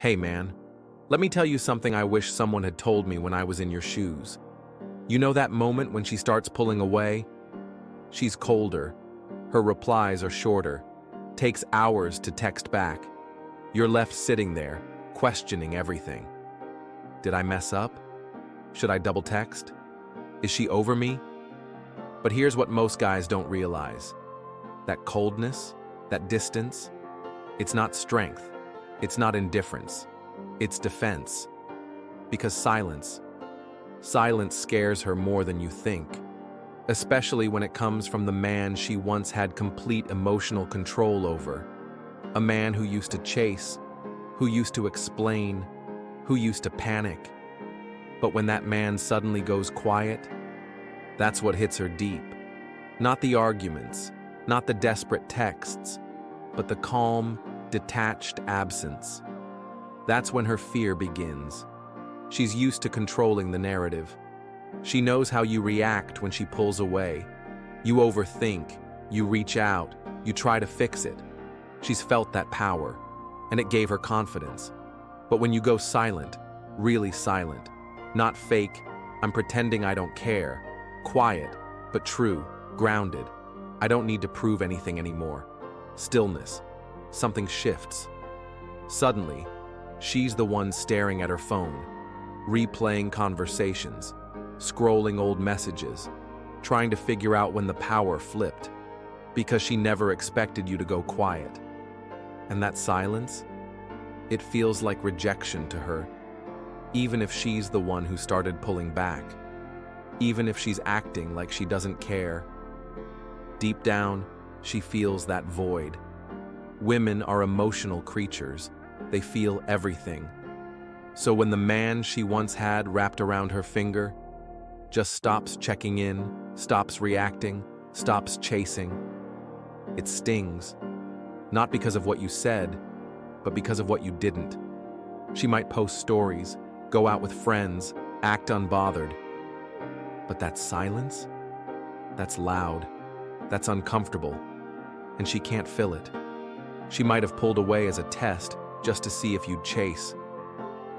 Hey man, let me tell you something I wish someone had told me when I was in your shoes. You know that moment when she starts pulling away? She's colder. Her replies are shorter. Takes hours to text back. You're left sitting there, questioning everything. Did I mess up? Should I double text? Is she over me? But here's what most guys don't realize. That coldness, that distance, it's not strength. It's not indifference. It's defense. Because silence scares her more than you think. Especially when it comes from the man she once had complete emotional control over. A man who used to chase, who used to explain, who used to panic. But when that man suddenly goes quiet, that's what hits her deep. Not the arguments, not the desperate texts, but the calm, detached absence. That's when her fear begins. She's used to controlling the narrative. She knows how you react when she pulls away. You overthink, you reach out, you try to fix it. She's felt that power, and it gave her confidence. But when you go silent, really silent, not fake, I'm pretending I don't care, quiet, but true, grounded, I don't need to prove anything anymore. Stillness. Something shifts. Suddenly, she's the one staring at her phone, replaying conversations, scrolling old messages, trying to figure out when the power flipped, because she never expected you to go quiet. And that silence? It feels like rejection to her, even if she's the one who started pulling back, even if she's acting like she doesn't care. Deep down, she feels that void. Women are emotional creatures. They feel everything. So when the man she once had wrapped around her finger just stops checking in, stops reacting, stops chasing, it stings. Not because of what you said, but because of what you didn't. She might post stories, go out with friends, act unbothered. But that silence? That's loud. That's uncomfortable. And she can't fill it. She might have pulled away as a test just to see if you'd chase.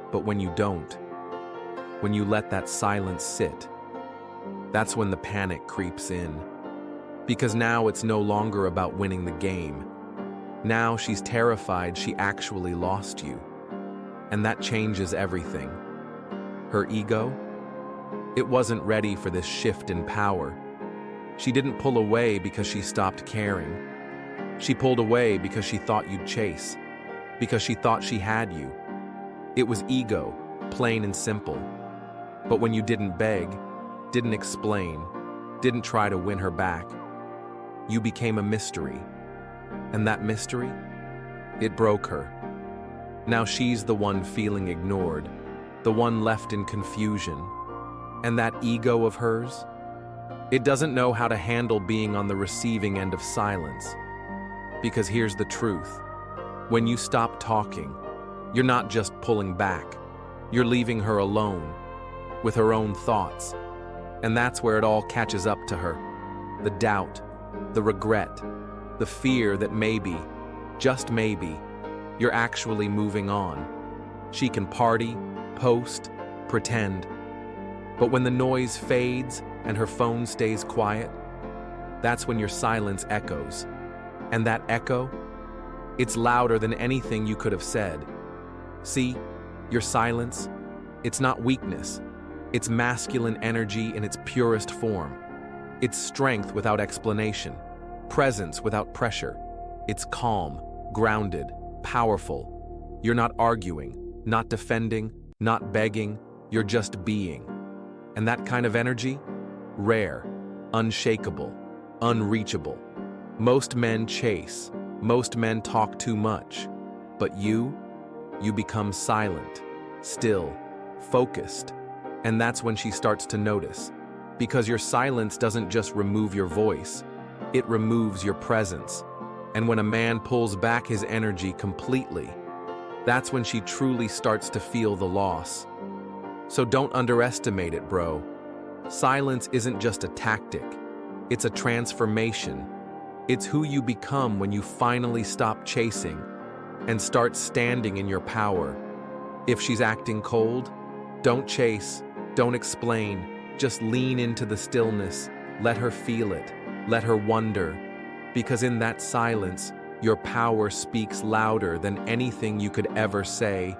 But when you don't, when you let that silence sit, that's when the panic creeps in. Because now it's no longer about winning the game. Now she's terrified she actually lost you. And that changes everything. Her ego? It wasn't ready for this shift in power. She didn't pull away because she stopped caring. She pulled away because she thought you'd chase, because she thought she had you. It was ego, plain and simple. But when you didn't beg, didn't explain, didn't try to win her back, you became a mystery. And that mystery? It broke her. Now she's the one feeling ignored, the one left in confusion. And that ego of hers? It doesn't know how to handle being on the receiving end of silence. Because here's the truth. When you stop talking, you're not just pulling back. You're leaving her alone, with her own thoughts. And that's where it all catches up to her. The doubt, the regret, the fear that maybe, just maybe, you're actually moving on. She can party, post, pretend. But when the noise fades and her phone stays quiet, that's when your silence echoes. And that echo, it's louder than anything you could have said. See, your silence, it's not weakness. It's masculine energy in its purest form. It's strength without explanation, presence without pressure. It's calm, grounded, powerful. You're not arguing, not defending, not begging, you're just being. And that kind of energy? Rare, unshakable, unreachable. Most men chase, most men talk too much. But you become silent, still, focused. And that's when she starts to notice. Because your silence doesn't just remove your voice, it removes your presence. And when a man pulls back his energy completely, that's when she truly starts to feel the loss. So don't underestimate it, bro. Silence isn't just a tactic, it's a transformation. It's who you become when you finally stop chasing and start standing in your power. If she's acting cold, don't chase, don't explain, just lean into the stillness, let her feel it, let her wonder, because in that silence, your power speaks louder than anything you could ever say.